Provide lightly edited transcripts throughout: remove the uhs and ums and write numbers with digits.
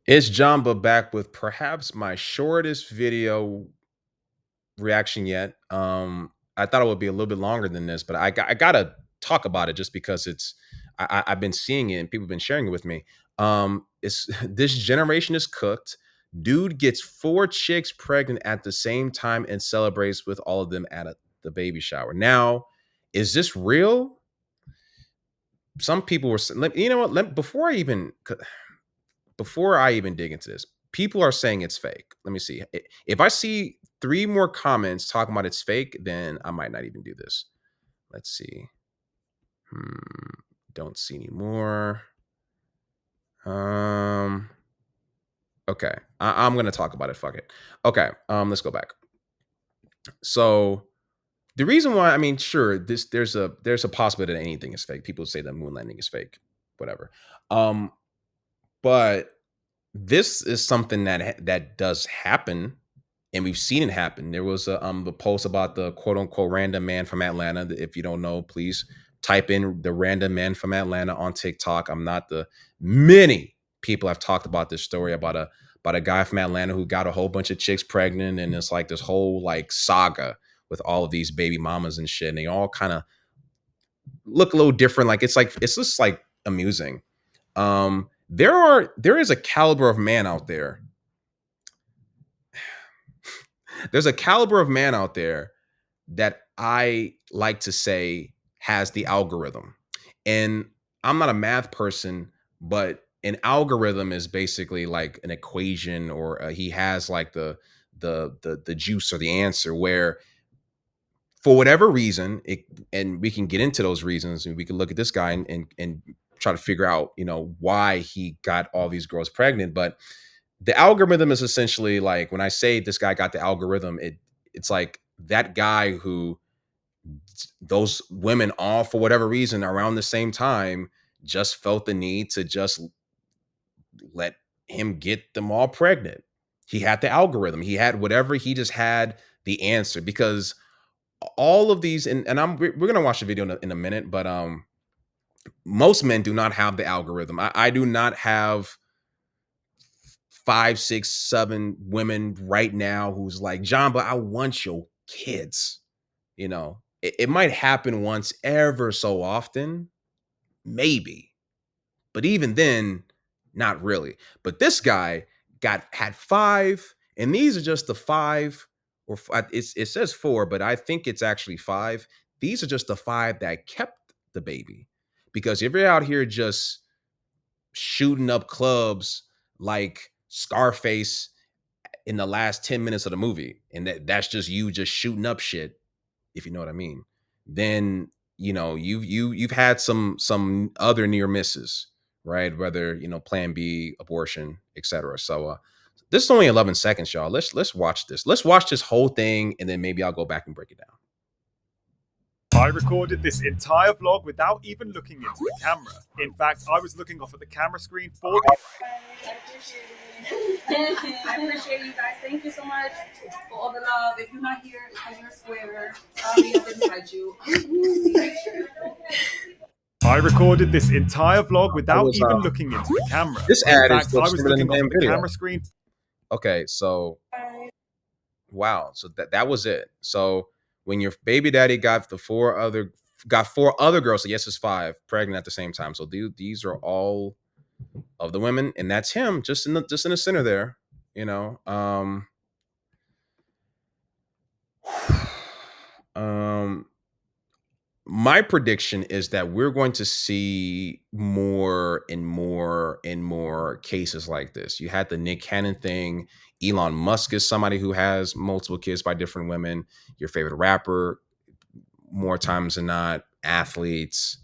It's Jamba back with perhaps my shortest video reaction yet. I thought it would be a little bit longer than this, but I gotta talk about it just because I've been seeing it and people have been sharing it with me. It's this generation is cooked. Dude gets four chicks pregnant at the same time and celebrates with all of them at the baby shower. Now, is this real? Some people were, you know what? Before I even dig into this, people are saying it's fake. Let me see. If I see three more comments talking about it's fake, then I might not even do this. Let's see. Don't see any more. Um. Okay, I'm gonna talk about it. Fuck it. Okay. Let's go back. So the reason why, I mean, sure, there's a possibility that anything is fake. People say that moon landing is fake, whatever. Um, but this is something that does happen, and we've seen it happen. There was a post about the quote unquote random man from Atlanta. If you don't know, please type in the random man from Atlanta on TikTok. I'm not the Many people have talked about this story about a guy from Atlanta who got a whole bunch of chicks pregnant, and it's like this whole like saga with all of these baby mamas and shit, and they all kind of look a little different. Like it's just like amusing. There is a caliber of man out there. There's a caliber of man out there that I like to say has the algorithm. And I'm not a math person, but an algorithm is basically like an equation, or he has like the juice or the answer, where for whatever reason and we can get into those reasons, and we can look at this guy and try to figure out, why he got all these girls pregnant. But the algorithm is essentially like, when I say this guy got the algorithm, it's like that guy who those women all, for whatever reason, around the same time, just felt the need to just let him get them all pregnant. He had the algorithm. He had whatever. He just had the answer, because all of these, and we're gonna watch the video in a minute, but most men do not have the algorithm. I do not have five, six, seven women right now who's like, John, but I want your kids. It might happen once ever so often, maybe, but even then, not really. But this guy had five, and these are just the five, it says four, but I think it's actually five. These are just the five that kept the baby. Because if you're out here just shooting up clubs like Scarface in the last 10 minutes of the movie, and that's just you just shooting up shit, if you know what I mean, then you've had some other near misses, right? Whether plan B, abortion, etc. So this is only 11 seconds, y'all. Let's watch this. Let's watch this whole thing, and then maybe I'll go back and break it down. I recorded this entire vlog without even looking into the camera. In fact, I was looking off at the camera screen for the... I appreciate you guys. Thank you so much for all the love. If you're not here, it's because you're a square. Sorry, I didn't invite you. I recorded this entire vlog without even looking into the camera. This In ad fact, is I was looking off damn at the video. camera screen. Okay, so wow, so that was it. So when your baby daddy got four other girls, so yes, it's five, pregnant at the same time. So these are all of the women, and that's him just in the center there. My prediction is that we're going to see more and more and more cases like this. You had the Nick Cannon thing. Elon Musk is somebody who has multiple kids by different women. Your favorite rapper, more times than not, athletes.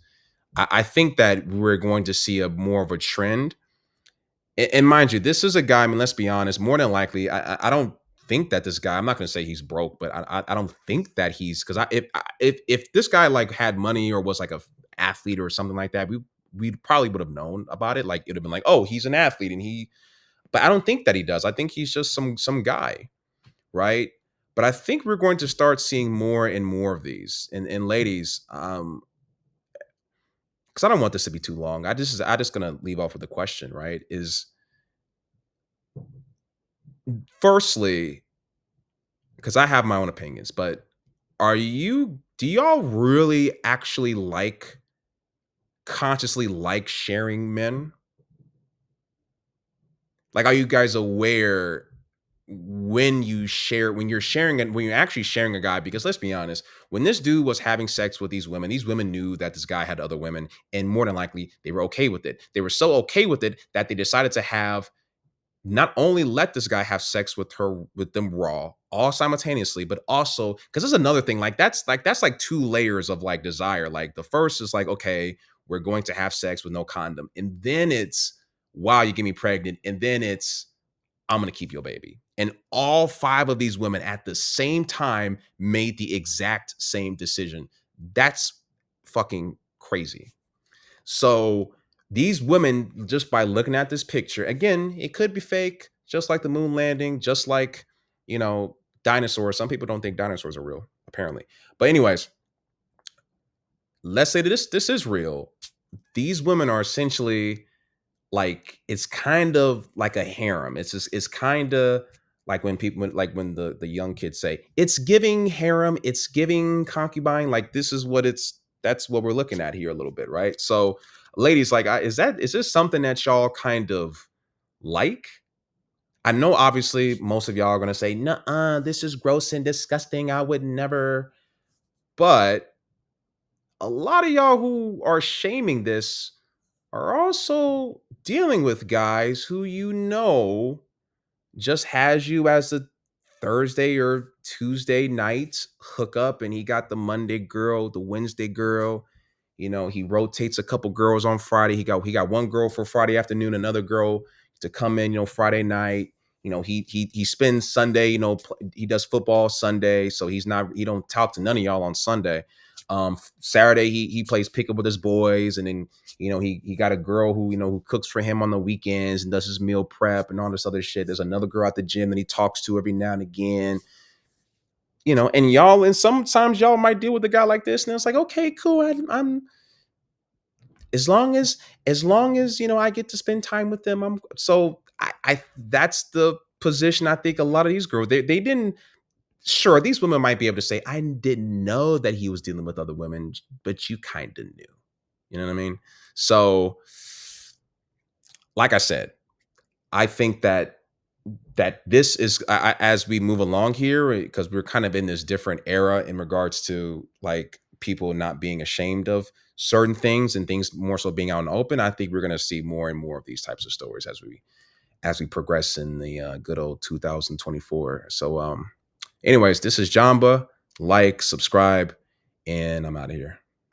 I think that we're going to see a more of a trend. And mind you, this is a guy, I mean, let's be honest, more than likely, I don't think that this guy, I'm not going to say he's broke, but I don't think that he's, because if this guy like had money or was like a athlete or something like that, we probably would have known about it. Like it would have been like, oh, he's an athlete, but I don't think that he does. I think he's just some guy, right? But I think we're going to start seeing more and more of these. And ladies, because I don't want this to be too long. I just gonna leave off with the question, right? Is Firstly, because I have my own opinions, but do y'all really actually consciously like sharing men? Like, are you guys aware when you're sharing and when you're actually sharing a guy? Because let's be honest, when this dude was having sex with these women knew that this guy had other women, and more than likely they were okay with it. They were so okay with it that they decided to have not only let this guy have sex with them raw all simultaneously, but also because there's another thing, that's like two layers of like desire. Like the first is like, okay, we're going to have sex with no condom, and then it's, wow, you get me pregnant, and then it's, I'm gonna keep your baby. And all five of these women at the same time made the exact same decision. That's fucking crazy. So these women, just by looking at this picture, again, it could be fake, just like the moon landing, just like, you know, dinosaurs. Some people don't think dinosaurs are real, apparently. But anyways, let's say that this is real. These women are essentially like, it's kind of like a harem. It's kind of like when the young kids say it's giving harem, it's giving concubine. Like this is what it's that's what we're looking at here a little bit, right? So, ladies, like, is this something that y'all kind of like? I know obviously most of y'all are gonna say, "Nuh-uh, this is gross and disgusting. I would never." But a lot of y'all who are shaming this are also dealing with guys who just has you as a Thursday or Tuesday night hookup, and he got the Monday girl, the Wednesday girl. He rotates a couple girls on Friday. He got one girl for Friday afternoon, another girl to come in, Friday night. He spends Sunday, he does football Sunday, so he don't talk to none of y'all on Sunday. Saturday he plays pickup with his boys, and then he got a girl who cooks for him on the weekends and does his meal prep and all this other shit. There's another girl at the gym that he talks to every now and again. And sometimes y'all might deal with a guy like this, and it's like, okay, cool. I'm as long as I get to spend time with them. I that's the position I think a lot of these girls, they didn't. Sure, these women might be able to say, I didn't know that he was dealing with other women, but you kind of knew. You know what I mean? So, like I said, I think that this is, as we move along here, because we're kind of in this different era in regards to like people not being ashamed of certain things and things more so being out in the open. I think we're going to see more and more of these types of stories as we progress in the good old 2024. So anyways, this is Jamba. Like, subscribe, and I'm out of here.